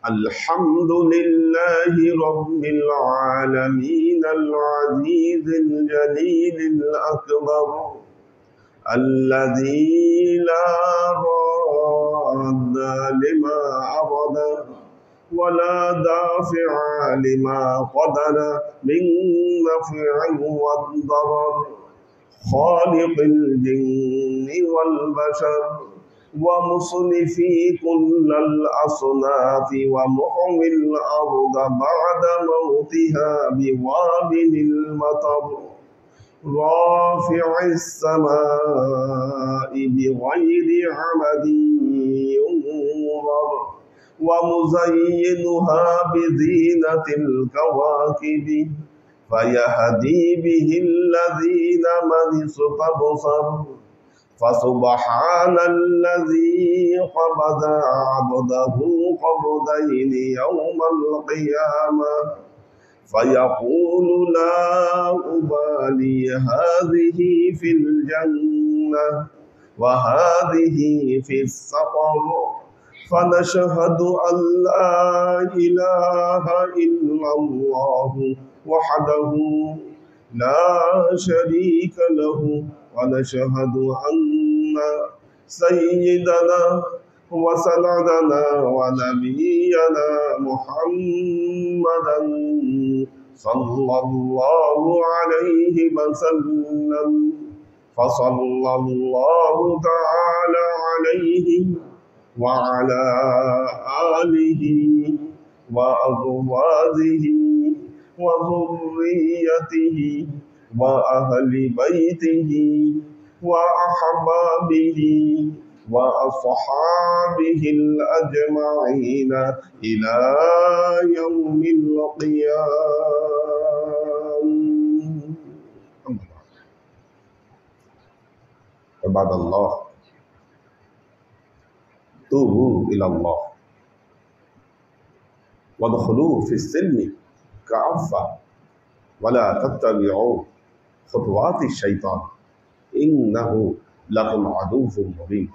الحمد لله رب العالمين العزيز الجليل الأكبر الذي لا راد لما عبد ولا دافع لما قدر من نفع والضرر خالق الجن والبشر ومصنفي كل الأصناف ومحوي الأرض بعد موتها بوابل المطر رافع السماء بغير عمد ينظر ومزينها بزينة الكواكب فيهدي به الذين من استبصر فسبحان الذي قبض عبده قبضين يوم القيامة فيقول لا أبالي هذه في الجنة وهذه في السقر فنشهد أن لا إله إلا الله وحده لا شريك له ونشهد أن سيدنا وسندنا ونبينا محمدا صلى الله عليه وسلم فصلى الله تعالى عليه وعلى آله وأزواجه وذريته وأهل بيته وأحبابه وأصحابه الأجمعين إلى يوم القيامة. عباد الله توبوا إلى الله وادخلوا في السلم كافة ولا تتبعوا خطوات الشيطان إنه لكم عدو مبين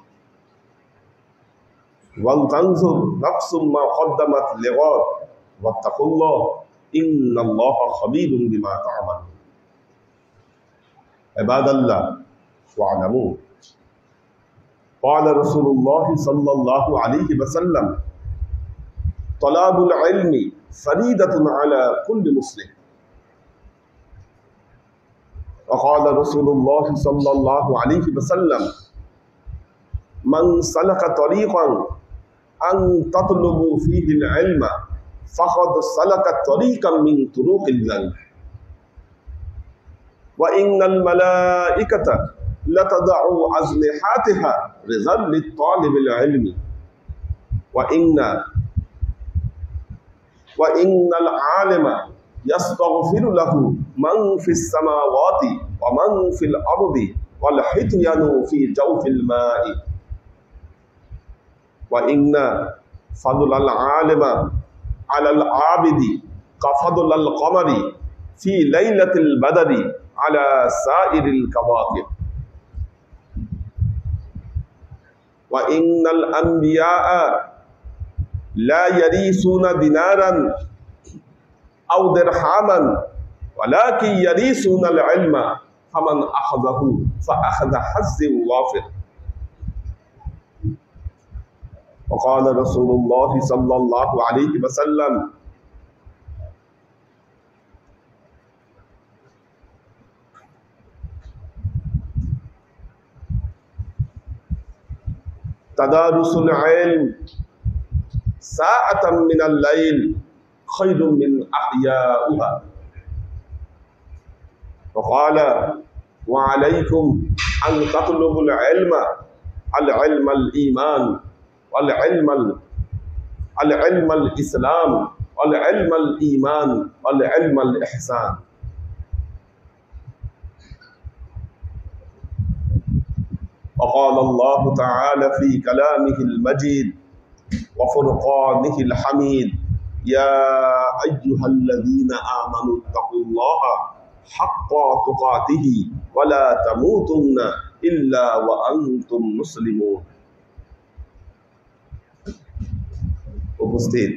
ولتنظر نفس ما قدمت لغد واتقوا الله إن الله خبير بما تعملون. عباد الله واعلموا قال رسول الله صلى الله عليه وسلم طلب العلم فريضة على كل مسلم وقال رسول الله صلى الله عليه وسلم من سلك طريقا أن تطلب فيه العلم فقد سلك طريقا من طرق الجنة وإن الملائكة لتضع أجنحتها رضا للطالب العلم وإن العالم يستغفر له من في السماوات ومن في الأرض والحيتان في جوف الماء وإن فضل العالم على العابد كفضل القمر في ليلة البدر على سائر الكواكب وإن الأنبياء لا يرثون دينارا أو درهما ولكن يرثون العلم فمن أخذه فأخذ حظ وافر وقال رسول الله صلى الله عليه وسلم تدارس العلم ساعة من الليل خير من أحياؤها وقال وعليكم أن تطلبوا العلم الإيمان والعلم الإسلام والعلم الإيمان والعلم الإحسان وقال الله تعالى في كلامه المجيد وفرقانه الحميد يا أيها الذين آمنوا اتقوا الله حق تقاته ولا تموتن إلا وأنتم مسلمون উপস্থিত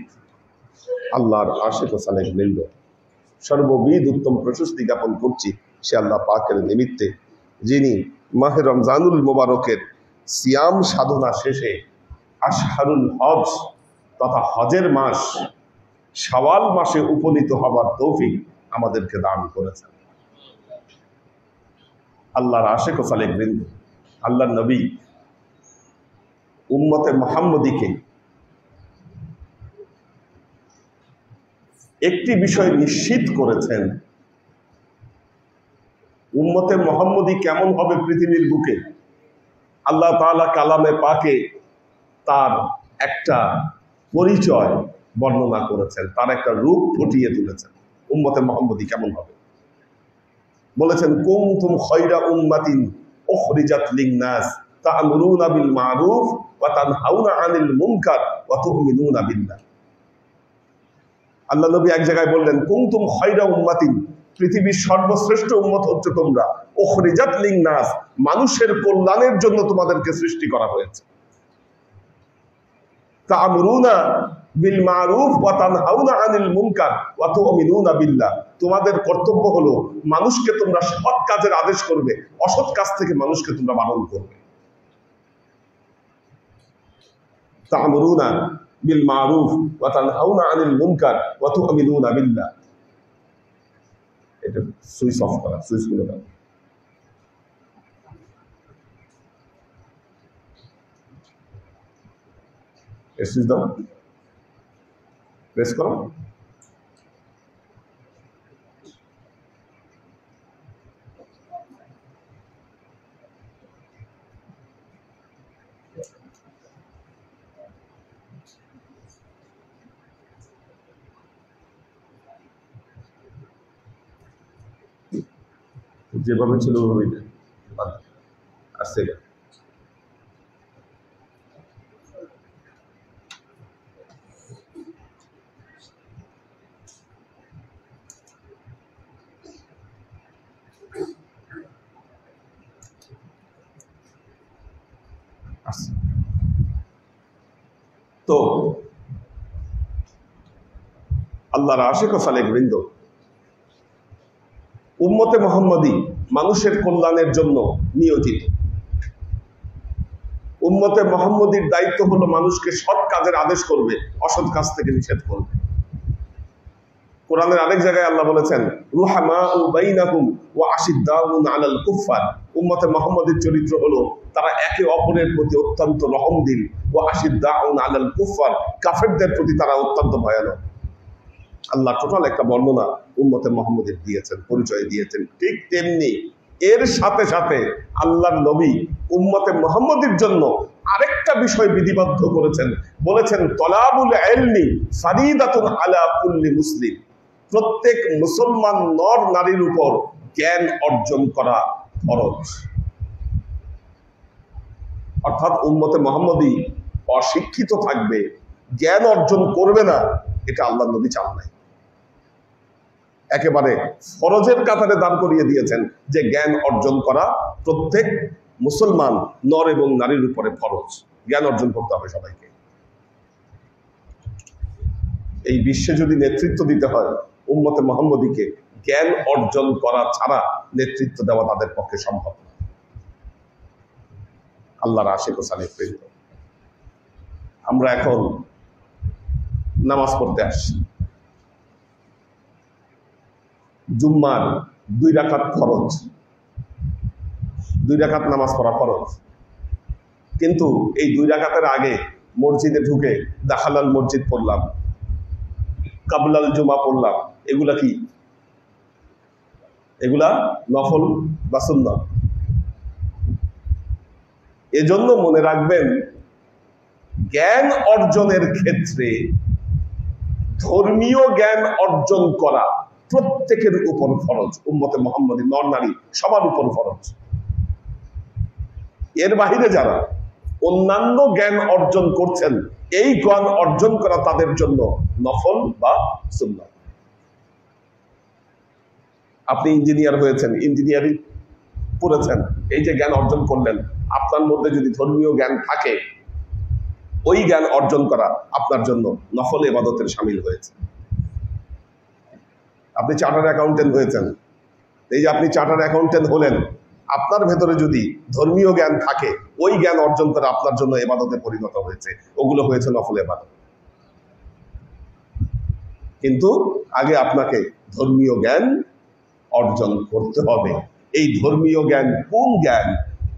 আল্লাহর আশিক ও সালেক বৃন্দ, সর্ববিধ উত্তম প্রশস্তি জ্ঞাপন করছি সে আল্লাহ পাকের নিমিত্তে, যিনি মাহে রমজানুল মোবারকের সিয়াম সাধনা শেষে আশহারুল হজ তথা হজের মাস শাওয়াল মাসে উপনীত হবার তৌফিক আমাদেরকে দান করেছেন। আল্লাহর আশিক ও সালেক বৃন্দ, আল্লাহর নবী উম্মতে মুহাম্মদীকে একটি বিষয় নিশ্চিত করেছেন, উম্মতে মুহাম্মদী কেমন হবে পৃথিবীর বুকে। আল্লাহ তাআলা কালামে পাকে তার একটা পরিচয় বর্ণনা করেছেন, তার একটা রূপ ফুটিয়ে তুলেছেন। উম্মতে মুহাম্মদী কেমন হবে বলেছেন, কুনতুম খায়রা উম্মাতিন উখরিজাত লিন-নাস তা'মুরুনা বিল মা'রুফ ওয়া তানহাউনা আনিল মুনকার ওয়া তু'মিনুনা বিল্লাহ। আল্লাহ নবী এক জায়গায় বললেন, কুনতুম খায়রা উম্মাতিন, পৃথিবীর সর্বশ্রেষ্ঠ উম্মত হচ্ছে তোমরা, উখরিজাত লিন-নাস, মানুষের কল্যাণের জন্য তোমাদেরকে সৃষ্টি করা হয়েছে। তা'মুরুনা বিল মা'রুফ ওয়া তানহাউনা আনিল মুনকার ওয়া তু'মিনুনা বিল্লাহ, তোমাদের কর্তব্য হলো মানুষকে তোমরা সৎ কাজের আদেশ করবে, অসৎ কাজ থেকে মানুষকে তোমরা বারণ করবে। তা'মুরুনা বিল মা'রুফ ওয়া তানহাউনা আনিল মুনকার ওয়া তু'মিনুনা বিল্লাহ। এটা সুইচ অফ করা, সুইচ গুলো দাও। সুইচ দাও, প্রেস করো। যেভাবে ছিল ওইভাবেই আসছে। তো আল্লাহর আশিক ও সালেক বৃন্দ, উম্মতে মুহাম্মদী মানুষের কল্যাণের জন্য নিয়োজিত। উম্মতে মুহাম্মদীর দায়িত্ব হলো মানুষকে সৎ কাজের আদেশ করবে, অসৎ কাজ থেকে নিষেধ করবে। কোরআনের আরেক জায়গায় আল্লাহ বলেছেন, রুহামাউ বাইনাকুম ওয়া আশিদ্দাউন আলাল কুফফার, উম্মতে মুহাম্মদীর চরিত্র হলো তারা একে অপরের প্রতি অত্যন্ত রহমদিল, ওয়া আশিদ্দাউন আলাল কুফফার, কাফেরদের প্রতি তারা অত্যন্ত ভয়ানক। আল্লাহ টোটাল একটা বর্ণনা উম্মতে মুহাম্মদীর দিয়েছেন, পরিচয় দিয়েছেন। ঠিক তেমনি এর সাথে সাথে আল্লাহর নবী উম্মতে মুহাম্মদীর জন্য আরেকটা বিষয় বিধিবদ্ধ করেছেন, বলেছেন তলাবুল ইলমি ফারিদাতুন আলা কুল্লি মুসলিম, প্রত্যেক মুসলমান নর নারীর উপর জ্ঞান অর্জন করা ফরজ। অর্থাৎ উম্মতে মুহাম্মদী অশিক্ষিত থাকবে, জ্ঞান অর্জন করবে না, এটা আল্লাহর নবী চান নাই। একেবারে ফরজের কাতারে দান করিয়ে দিয়েছেন যে জ্ঞান অর্জন করা প্রত্যেক মুসলমান নর এবং নারীর উপরে ফরজ, জ্ঞান অর্জন করতে হবে সবাইকে। এই বিশ্বে যদি নেতৃত্ব দিতে হয় উম্মতে মুহাম্মদীকে, জ্ঞান অর্জন করা ছাড়া নেতৃত্ব দেওয়া তাদের পক্ষে সম্ভব না। আল্লাহর আশিক ও সালেক বৃন্দ, আমরা এখন নামাজ পড়তে আসছি। জুম্মার 2 রাকাত ফরজ, 2 রাকাত নামাজ পড়া ফরজ। কিন্তু এই 2 রাকাতের আগে মসজিদে ঢুকে দাখালাল মসজিদ পড়লাম, কাবলাল জুমা পড়লাম, এগুলা কি? এগুলা নফল বা সুন্নাত। এজন্য মনে রাখবেন, জ্ঞান অর্জনের ক্ষেত্রে ধর্মীয় জ্ঞান অর্জন করা প্রত্যেকের উপর ফরজ। উম্মতে মুহাম্মদী নর নারী সবার উপর ফরজ। এর বাহিরে যারা অন্যান্য জ্ঞান অর্জন করছেন, এই জ্ঞান অর্জন করা তাদের জন্য নফল বা সুন্নাত। আপনি ইঞ্জিনিয়ার হয়েছেন, ইঞ্জিনিয়ারিং পড়েছেন, এই যে জ্ঞান অর্জন করলেন, আপনার মধ্যে যদি ধর্মীয় জ্ঞান থাকে ওই জ্ঞান অর্জন করা আপনার জন্য নফল ইবাদতের শামিল হয়েছে। আপনি চার্টার্ড অ্যাকাউন্টেন্ট হয়েছেন, এই যে আপনি চার্টার্ড অ্যাকাউন্টেন্ট হলেন, আপনার ভেতরে যদি ধর্মীয় জ্ঞান থাকে, ওই জ্ঞান অর্জন করা আপনার জন্য ইবাদতে পরিণত হয়েছে, ওগুলো হয়েছে নফল ইবাদত। কিন্তু আগে আপনাকে ধর্মীয় জ্ঞান অর্জন করতে হবে। এই ধর্মীয় জ্ঞান কোন জ্ঞান,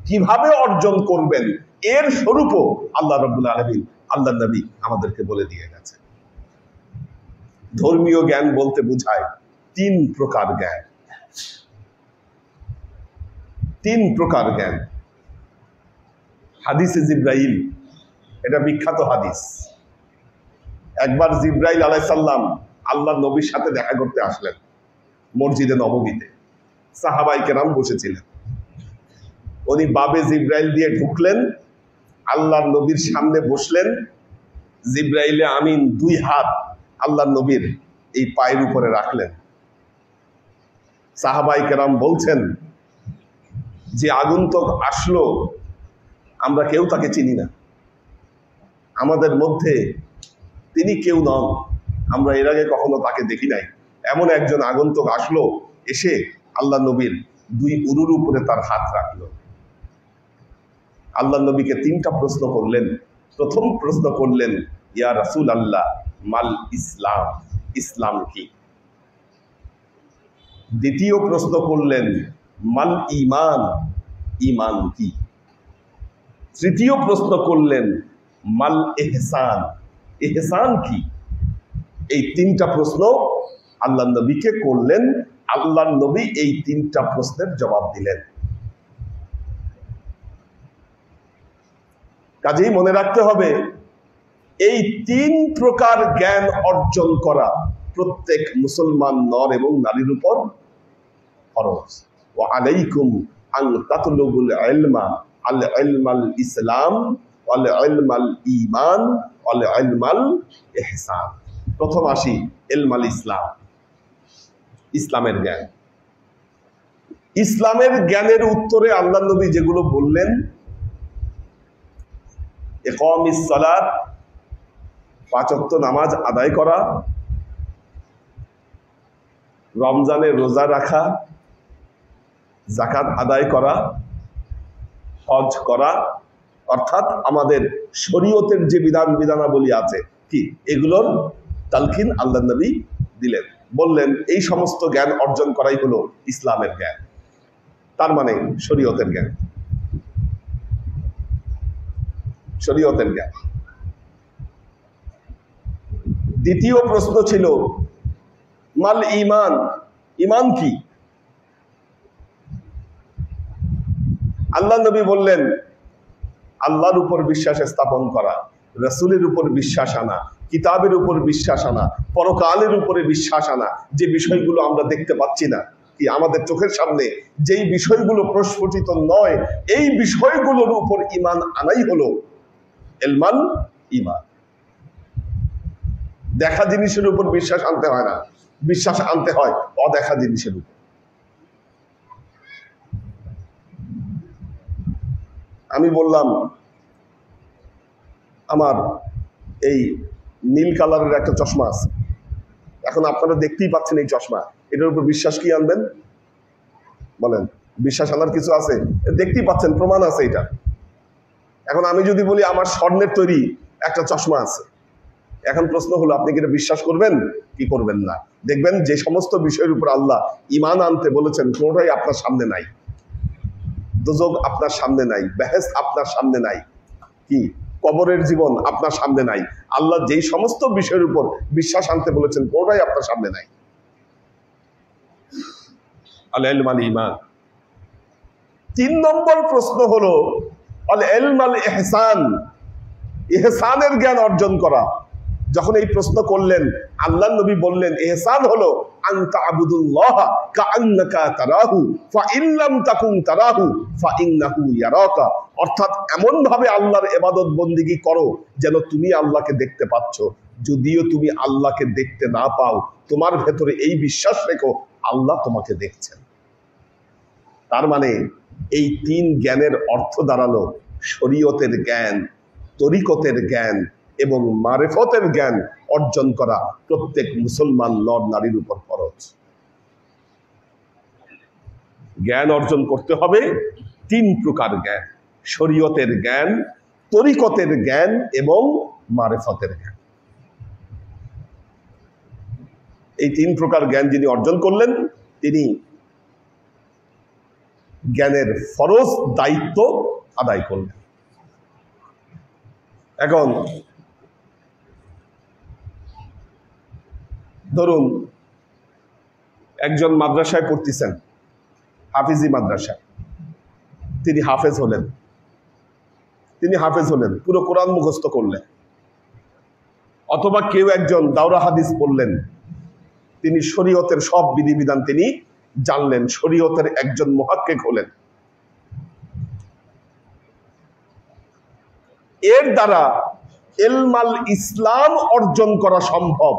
কিভাবে অর্জন করবেন, এর স্বরূপও আল্লাহ রাব্বুল আলামিন, আল্লাহ নবী আমাদেরকে বলে দিয়ে গেছে। ধর্মীয় জ্ঞান বলতে বোঝায় 3 প্রকার জ্ঞান। 3 প্রকার জ্ঞান। হাদিসে জিব্রাইল, এটা বিখ্যাত হাদিস। একবার জিব্রাইল আলাইহিস সালাম আল্লাহ নবীর সাথে দেখা করতে আসলেন মসজিদে নববীতে। সাহাবায়ে কেরাম বসেছিলেন। উনি বাবে জিব্রাইল দিয়ে ঢুকলেন, আল্লাহর নবীর সামনে বসলেন। জিব্রাইলে আমিন 2 হাত আল্লাহর নবীর এই পায়ের উপরে রাখলেন। সাহাবায়ে কেরাম বলছেন, যে আগন্তুক আসলো আমরা কেউ তাকে চিনি না, আমাদের মধ্যে তিনি কেউ নন, আমরা এর আগে কখনো তাকে দেখি নাই। এমন একজন আগন্তুক আসলো, এসে আল্লাহ নবীর 2 উরুর উপরে তার হাত রাখলো। আল্লাহ নবীকে 3টা প্রশ্ন করলেন। প্রথম প্রশ্ন করলেন, ইয়া রাসূল আল্লাহ, মাল ইসলাম, ইসলাম কি? দ্বিতীয় প্রশ্ন করলেন, মাল ঈমান, ঈমান কি? তৃতীয় প্রশ্ন করলেন, মাল ইহসান, ইহসান কি? এই 3টা প্রশ্ন আল্লাহ নবীকে করলেন। আল্লাহ নবী এই 3টা প্রশ্নের জবাব দিলেন। কাজেই মনে রাখতে হবে, এই 3 প্রকার জ্ঞান অর্জন করা প্রত্যেক মুসলমান নর এবং নারীর উপর ফরজ। ওয়া আলাইকুম আন তাতলুবুল ইলমা, আল ইলমাল ইসলাম ওয়াল ইলমাল ঈমান ওয়াল ইলমাল ইহসান। প্রথম আসি ইলমাল ইসলাম, ইসলামের জ্ঞান। ইসলামের জ্ঞানের উত্তরে আল্লাহ নবী যেগুলো বললেন, ইকামিস সালাত, 5 ওয়াক্ত নামাজ আদায় করা, রমজানে রোজা রাখা, যাকাত আদায় করা, হজ করা, অর্থাৎ আমাদের শরীয়তের যে বিধানাবলী আছে কি, এগুলোর তালকিন আল্লাহ নবী দিলেন। বললেন এই সমস্ত জ্ঞান অর্জন করাই হলো ইসলামের জ্ঞান, তার মানে শরীয়তের জ্ঞান। শরীয়তের জ্ঞান। দ্বিতীয় প্রশ্ন ছিল, মাল ঈমান, ঈমান কি? আল্লাহ নবী বললেন, আল্লাহর উপর বিশ্বাস স্থাপন করা, রাসূলের উপর বিশ্বাস আনা, কিতাবের উপর বিশ্বাস আনা, পরকালের উপরে বিশ্বাস আনা। যে বিষয়গুলো আমরা দেখতে পাচ্ছি না, কি আমাদের চোখের সামনে যেই বিষয়গুলো প্রস্ফুটিত নয়, এই বিষয়গুলোর উপর ঈমান আনাই হলো ইলমান ঈমান। দেখা জিনিসের উপর বিশ্বাস আনতে হয় না, বিশ্বাস আনতে হয় অদেখা জিনিসের উপর। আমি বললাম, আমার এই নীল কালারের একটা চশমা আছে, এখন আপনারা দেখতেই পাচ্ছেন এই চশমা, এটার উপর বিশ্বাস কি আনবেন বলেন? বিশ্বাস আনার কিছু আছে? দেখতেই পাচ্ছেন, প্রমাণ আছে এটা। এখন আমি যদি বলি আমার স্বর্ণের তৈরি একটা চশমা আছে, এখন প্রশ্ন হলো আপনি কি এটা বিশ্বাস করবেন কি করবেন না? দেখবেন যে সমস্ত বিষয়ের উপর আল্লাহ ঈমান আনতে বলেছেন, কোনোটাই আপনার সামনে নাই। দোজখ আপনার সামনে নাই, বেহেশত আপনার সামনে নাই, কি কবরের জীবন আপনার সামনে নাই। আল্লাহ যেই সমস্ত বিষয়ের উপর বিশ্বাস আনতে বলেছেন, কোনোটাই আপনার সামনে নাই। আল ইলম আল ঈমান। 3 নম্বর প্রশ্ন হলো আল ইলম আল ইহসান, ইহসানের জ্ঞান অর্জন করা। যখন এই প্রশ্ন করলেন, আল্লাহ নবী বললেন, ইহসান হলো আনতা আবুদুল্লাহ কাআন্নাকা তারাহু ফাইন লাম তাকুন তারাহু ফাইন্নাহু ইয়ারাকা। অর্থাৎ এমন ভাবে আল্লাহর ইবাদত বন্দেগী করো যেন তুমি আল্লাহকে দেখতে পাচ্ছ। যদিও তুমি আল্লাহকে দেখতে না পাও, তোমার ভেতরে এই বিশ্বাস রেখো আল্লাহ তোমাকে দেখছেন। তার মানে এই 3 জ্ঞানের অর্থ দাঁড়ালো শরীয়তের জ্ঞান, তরিকতের জ্ঞান এবং মারেফতের জ্ঞান অর্জন করা প্রত্যেক মুসলমান নর নারীর উপর ফরজ। জ্ঞান অর্জন করতে হবে 3 প্রকার জ্ঞান: শরীয়তের জ্ঞান, তরিকতের জ্ঞান এবং মারেফতের জ্ঞান। এই 3 প্রকার জ্ঞান যিনি অর্জন করলেন, তিনি জ্ঞানের ফরজ দায়িত্ব আদায় করলেন। এখন ধরুন একজন মাদ্রাসায় পড়তেছেন, হাফিজি মাদ্রাসায়, তিনি হাফেজ হলেন, পুরো কোরআন মুখস্থ করলেন। অথবা কেউ একজন দাওরা হাদিস পড়লেন, তিনি শরীয়তের সব বিধিবিধান তিনি জানলেন, শরীয়তের একজন মুহাক্কিক হলেন। এর দ্বারা ইলমাল ইসলাম অর্জন করা সম্ভব,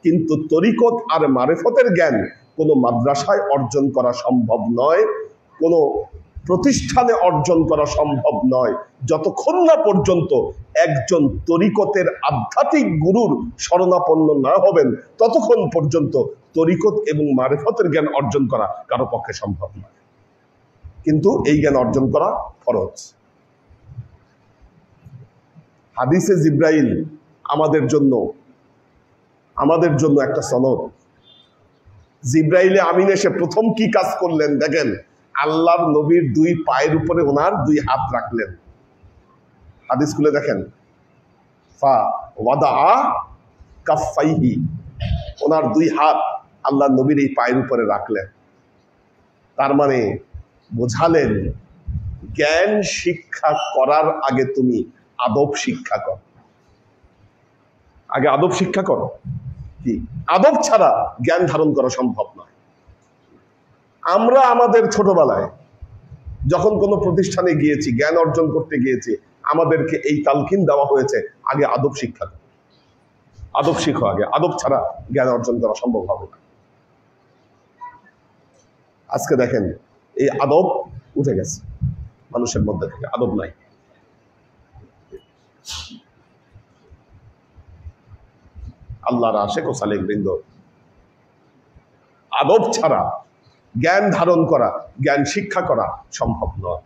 কিন্তু তরিকত আর মারেফতের জ্ঞান কোনো মাদ্রাসায় অর্জন করা সম্ভব নয়, কোনো প্রতিষ্ঠানে অর্জন করা সম্ভব নয়, যতক্ষণ না পর্যন্ত একজন তরিকতের আধ্যাত্মিক গুরুর শরণাপন্ন না হবেন, ততক্ষণ পর্যন্ত তরিকত এবং মারেফতের জ্ঞান অর্জন করা কারো পক্ষে সম্ভব নয়। কিন্তু এই জ্ঞান অর্জন করা ফরজ। হাদিসে জিব্রাইল আমাদের জন্য একটা সনদ। জিব্রাইলে আমিন এসে প্রথম কি কাজ করলেন দেখেন, আল্লাহর নবীর 2 পায়ের উপরে ওনার 2 হাত রাখলেন। হাদিস খুলে দেখেন, ফা ওয়াদা কাফাইহি, ওনার 2 হাত আল্লাহর নবীর এই পায়ের উপরে রাখলেন। তার মানে বোঝালেন, জ্ঞান শিক্ষা করার আগে তুমি আদব শিক্ষা করো। আগে আদব শিক্ষা করো। কি আদব ছাড়া জ্ঞান ধারণ করা সম্ভব নয়। আমরা আমাদের ছোটবেলায় যখন কোনো প্রতিষ্ঠানে গিয়েছি, জ্ঞান অর্জন করতে গিয়েছি, আমাদেরকে এই তালকিন দেওয়া হয়েছে, আগে আদব শিক্ষা করো, আদব শিখো আগে, আদব ছাড়া জ্ঞান অর্জন করা সম্ভব হবে না। আজকে দেখেন এই আদব উঠে গেছে মানুষের মধ্যে থেকে, আদব নাই। আল্লাহর আশিক ও সালেক বৃন্দ, আদব ছাড়া জ্ঞান ধারণ করা, জ্ঞান শিক্ষা করা সম্ভব নয়।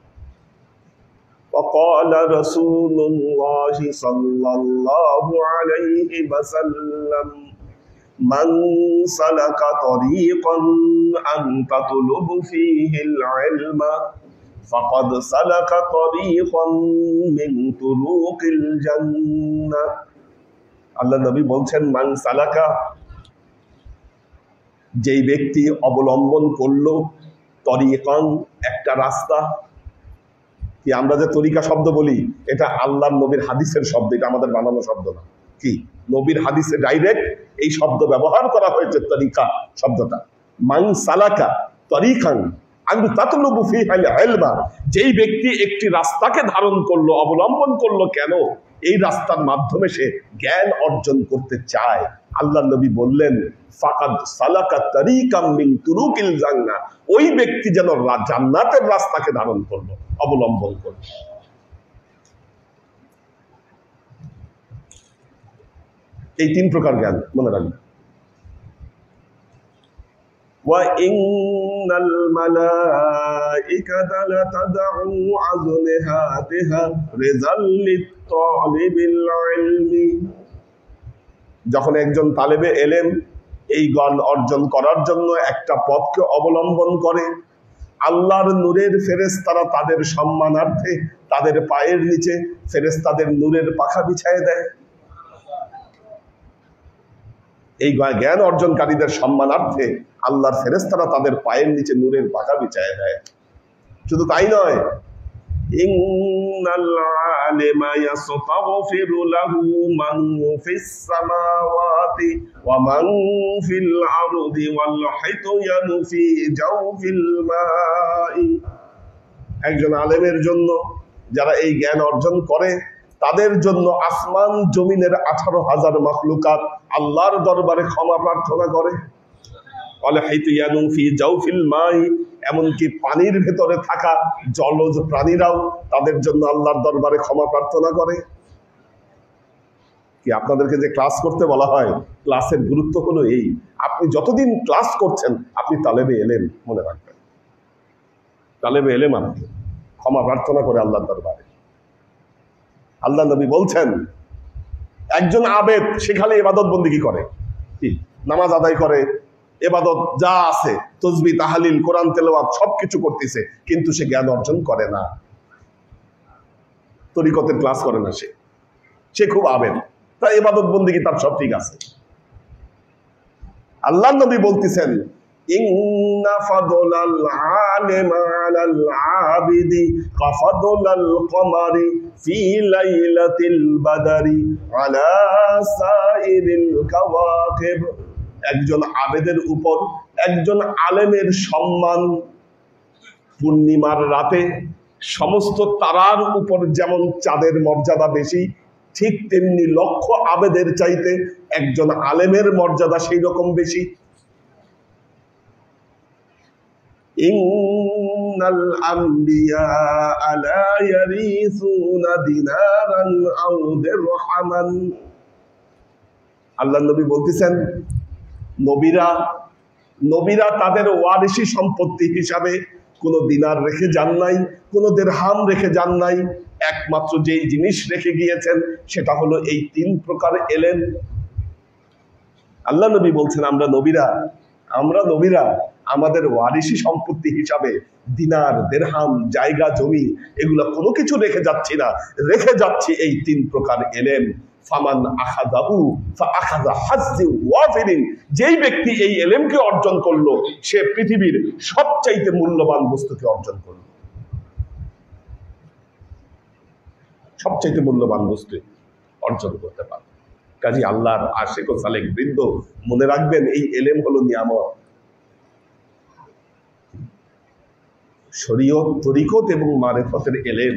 وقال رسول الله صلى الله عليه وسلم من سلك طريقا أن تطلب فيه العلم فقد سلك طريقا من طرق الجنة। আল্লাহ নবী বলছেন, মান সালাকা, যেই ব্যক্তি অবলম্বন করলো, তরিকান, একটা রাস্তা। কি আমরা যে তরিকা শব্দ বলি, এটা আল্লাহর নবীর হাদিসের শব্দ, এটা আমাদের বানানো শব্দ না। কি নবীর হাদিসে ডাইরেক্ট এই শব্দ ব্যবহার করা হয়েছে, তরিকা শব্দটা। মান সালাকা তরিকান আনু তাতলুবু ফিহাল ইলমা, যেই ব্যক্তি একটি রাস্তাকে ধারণ করলো, অবলম্বন করলো, কেন? এই রাস্তার মাধ্যমে সে জ্ঞান অর্জন করতে চায়। আল্লাহ নবী বললেন, ফাকাদ সালাকা তারিকাম মিন তুরুকিল জান্নাহ, ওই ব্যক্তি যেন জান্নাতের রাস্তাকে ধারণ করলো, অবলম্বন করলো। এই 3 প্রকার জ্ঞান মনে রাখবেন। وَإِنَّ الْمَلَائِكَةَ لَتَدْعُو أَجْنِحَتَهَا رِزْقًا لِلطَّالِبِ الْعِلْمِ। যখন একজন তালেবে এলেম এই জ্ঞান অর্জন করার জন্য একটা পথকে অবলম্বন করে, আল্লাহর নূরের ফেরেশতারা তাদের সম্মানার্থে তাদের পায়ের নিচে ফেরেশতাদের নূরের পাখা বিছায় দেয়। এই জ্ঞান অর্জনকারীদের সম্মানার্থে আল্লাহর ফেরেশতারা তাদের পায়ের নিচে নূরের পাখা বিছায় দেয়। শুধু তাই নয়, ইন্নাল আলিমা ইয়াস্তাগফিরু লাহু মান ফিস সামাওয়াতি ওয়া মান ফিল আরদি ওয়াল হাইতয়ানু ফি জাওফিল মাই। একজন আলেমের জন্য, যারা এই জ্ঞান অর্জন করে, তাদের জন্য আসমান জমিনের 18,000 মাখলুকাত আল্লাহর দরবারে ক্ষমা প্রার্থনা করে। এমনকি পানির ভেতরে থাকা জলজ প্রাণীরাও তাদের জন্য আল্লাহর দরবারে ক্ষমা প্রার্থনা করে। কি আপনাদেরকে যে ক্লাস করতে বলা হয়, ক্লাসের গুরুত্ব হলো এই, আপনি যতদিন ক্লাস করছেন আপনি তালেবে এলেম, মনে রাখবেন, তালেবে এলেম। আপনি ক্ষমা প্রার্থনা করে আল্লাহর দরবারে। আল্লাহ নবী বলছেন একজন আবেদ সে খালি ইবাদত বন্দেগী করে, কি নামাজ আদায় করে, এবাদত যা আছে তসবি তাহালিল কোরআন তেলাওয়াত সবকিছু করতেছে, কিন্তু সে জ্ঞান অর্জন করে না, তরিকতের ক্লাস করে না, সে খুব আবেদ, তাই ইবাদত বন্দেগী তার সব ঠিক আছে। আল্লাহ নবী বলতেছেন ইন্না ফাদলাল আলিম আলাল আবিদি কাফাদলাল কমারি ফি লাইলাতিল বাদরি আলা সাইরিল কাওয়াকিব। একজন আবেদের উপর একজন আলেমের সম্মান পূর্ণিমার রাতে সমস্ত তারার উপর যেমন চাঁদের মর্যাদা বেশি, ঠিক তেমনি লক্ষ আবেদের চাইতে একজন আলেমের মর্যাদা সেই রকম বেশি। ইন্নাল আম্বিয়া লা ইয়ারিসুনা দিনারান আও দিরহামান। আল্লাহর নবী বলতেছেন নবীরা তাদের ওয়ারিসি সম্পত্তি হিসাবে কোনো দিনার রেখে যান নাই, কোনো দিরহাম রেখে যান নাই। একমাত্র যেই জিনিস রেখে গিয়েছেন সেটা হলো এই 3 প্রকার এলেম। আল্লাহ নবী বলছেন আমরা নবীরা আমাদের ওয়ারিসি সম্পত্তি হিসাবে দিনার, দিরহাম, জায়গা জমি এগুলা কোনো কিছু রেখে যাচ্ছি না, রেখে যাচ্ছি এই 3 প্রকার এলেম। ফামান আখাযাহু ফাআখাযা হাজ্জি ওয়াফিরিন। যেই ব্যক্তি এই এলেমকে অর্জন করলো সে পৃথিবীর সবচাইতে মূল্যবান বস্তুকে অর্জন করলো, সবচাইতে মূল্যবান বস্তু অর্জন করতে পারে। কাজী আল্লাহর আশিক ও সালেক বৃন্দ মনে রাখবেন এই এলেম হলো নিয়ামত। শরীয়ত, তরিকত এবং মারিফতের এলেম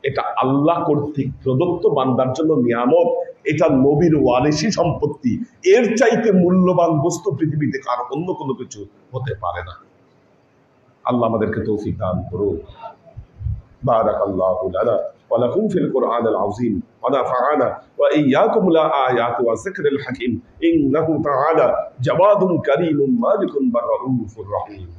এটা আল্লাহ কর্তৃক প্রদত্ত বান্দার জন্য নিয়ামত, এটা নবীর ওয়ারিসি সম্পত্তি। এর চাইতে মূল্যবান বস্তু পৃথিবীতে আর অন্য কোনো কিছু হতে পারে না। আল্লাহ আমাদেরকে তৌফিক দান করুন। বারাকাল্লাহু লানা ওয়া লাকুম ফিল কুরআনিল আযীম ওয়া নাফা'ানা ওয়া ইয়্যাকুম লা আয়াতি ওয়া যিকরিল হাকীম ইন্নাহু তাআলা জাওয়াদুন কারীমুন মালিকুন রাউফুর রহিম।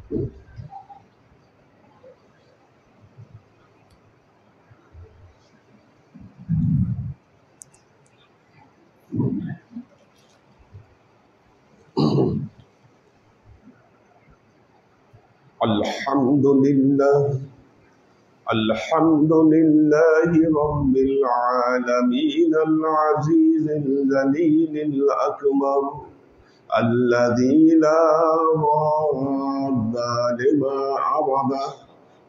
الحمد لله رب العالمين العزيز الجليل الأكبر الذي لا راد لما عرضه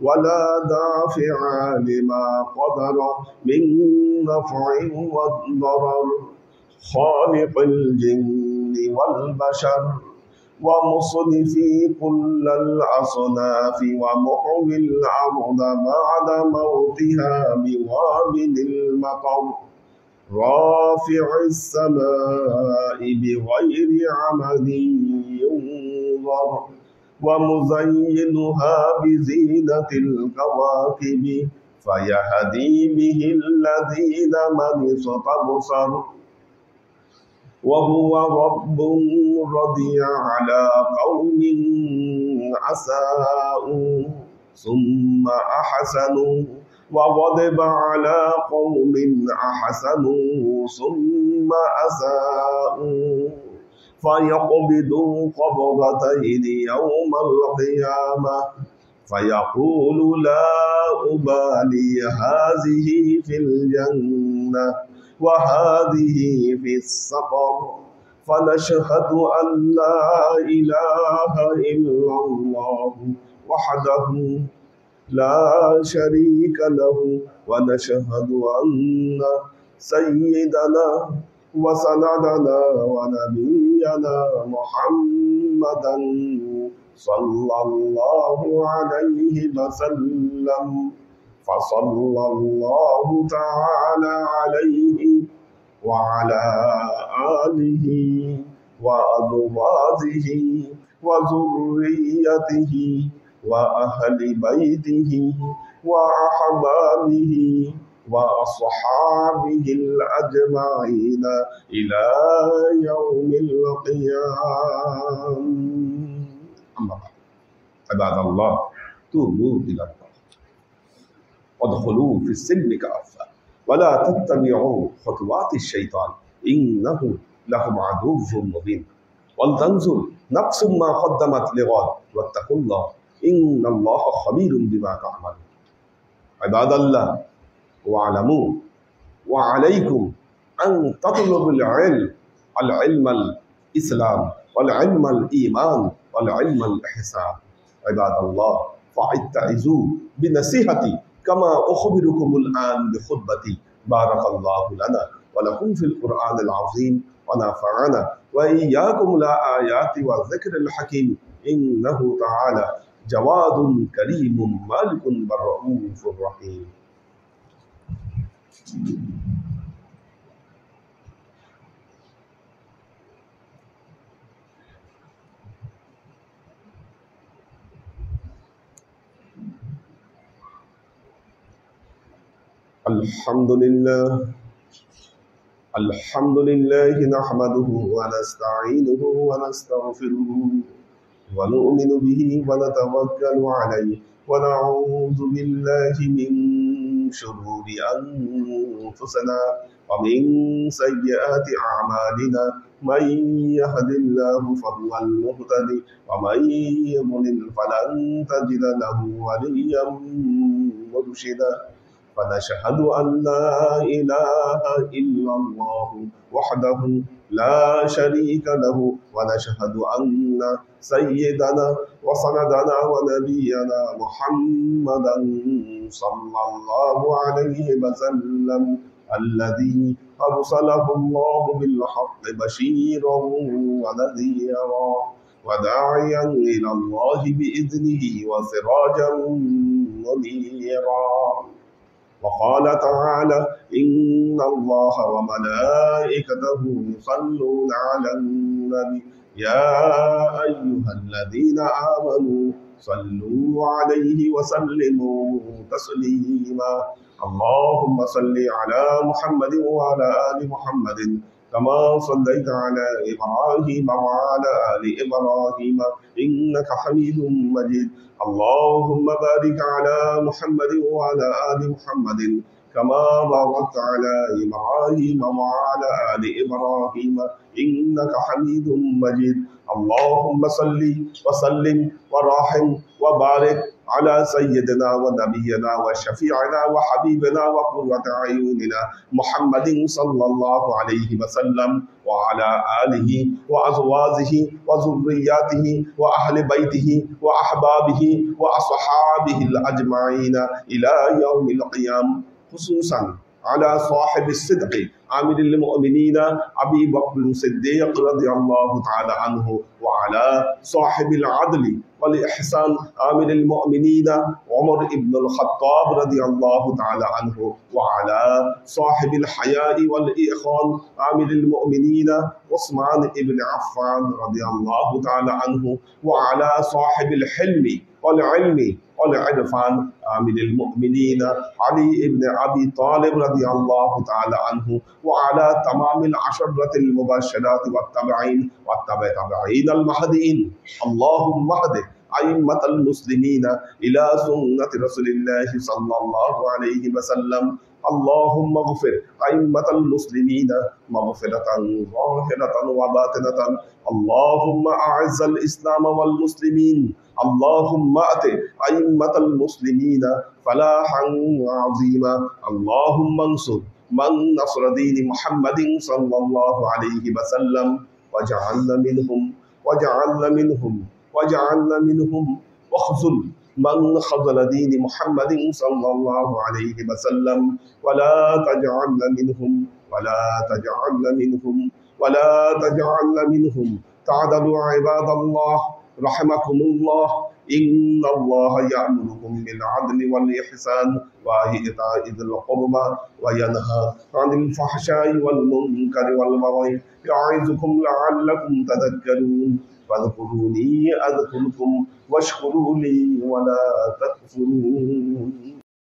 ولا دافع لما قدر من نفع والضرر خالق الجن والبشر ومصنفي كل الأصناف ومحوي الأرض بعد موتها بوابل المطر رافع السماء بغير عمد ينظر ومزينها بزينة الكواكب فيهدي به الذين من استبصر وهو رب رضي على قوم أساءوا ثم أحسنوا وغضب على قوم أحسنوا ثم أساءوا فيقبض قبضتين يوم القيامة فيقول لا أبالي هذه في الجنة وهذه في السقر فنشهد أن لا إله إلا الله وحده لا شريك له ونشهد أن سيدنا وسندنا ونبينا محمدا صلى الله عليه وسلم فصلى الله تعالى عليه وعلى آله وأزواجه وذريته وأهل بيته وأحبابه وأصحابه الأجمعين إلى يوم القيامة. أما بعد عباد الله توبوا إلى الله وادخلوا في السلم كافة ولا تتبعوا خطوات الشيطان إنه لكم عدو مبين ولتنظر نفس ما قدمت لغد واتقوا الله إن الله خبير بما تعملون. عباد الله واعلموا وعليكم أن تطلبوا العلم الإسلام والعلم الإيمان والعلم الإحسان. عباد الله فاتعظوا بنصيحتي كما أخبركم الآن بخطبتي. بارك الله لنا ولكم في القرآن العظيم ونفعنا وإياكم الآيات والذكر الحكيم إنه تعالى جواد كريم مالك بالرؤوف الرحيم. الحمد لله نحمده ونستعينه ونستغفره ونؤمن به ونتوكل عليه ونعوذ بالله من شرور أنفسنا ومن سيئات أعمالنا من يهد الله فهو المهتدي ومن يضلل فلن تجد له وليا مرشدا فنشهد أن لا إله إلا الله وحده لا شريك له ونشهد أن سيدنا وسندنا ونبينا محمدا صلى الله عليه وسلم الذي أرسله الله بالحق بشيرا ونذيرا وداعيا إلى الله بإذنه وسراجا منيرا. وقال تعالى إن الله وملائكته يصلون على النبي يا أيها الذين آمنوا صلوا عليه وسلموا تسليما. اللهم صل على محمد وعلى آل محمد كما صليت على إبراهيم وعلى آل إبراهيم إنك حميد مجيد. اللهم بارك على محمد وعلى آل محمد كما باركت على إبراهيم وعلى آل إبراهيم إنك حميد مجيد. اللهم صل وسلم ورحم وبارك على سيدنا ونبينا وشفيعنا وحبيبنا وقرة أعيننا محمد صلى الله عليه وسلم وعلى آله وأزواجه وذرياته وأهل بيته وأحبابه وأصحابه الأجمعين إلى يوم القيامة، خصوصا على صاحب الصدق عامل المؤمنين أبي بكر الصديق رضي الله تعالى عنه، وعلى صاحب العدل والإحسان عامل المؤمنين عمر بن الخطاب رضي الله تعالى عنه، وعلى صاحب الحياء والإخوان عامل المؤمنين عثمان بن عفان رضي الله تعالى عنه، وعلى صاحب الحلم والعلم والعرفان عامل المؤمنين علي بن أبي طالب رضي الله تعالى عنه، وعلى تمام العشرة المبشرات والتابعين والتابعين المهديين. اللهم اهد أئمة المسلمين إلى سنة رسول الله صلى الله عليه وسلم. اللهم اغفر أئمة المسلمين مغفرة ظاهرة وباطنة. اللهم أعز الإسلام والمسلمين. اللهم أت أئمة المسلمين فلاحا عظيما. اللهم انصر من نصر دين محمد صلى الله عليه وسلم، وجعلنا منهم واخذل من خذل دين محمد صلى الله عليه وسلم، ولا تجعلنا منهم. تعدلوا عباد الله رحمكم الله. إن الله يأمركم بالعدل والإحسان وإيتاء ذي القربى وينهى عن الفحشاء والمنكر والبغي يعظكم لعلكم تذكرون. فاذكروني أذكركم واشكروا لي ولا تكفرون.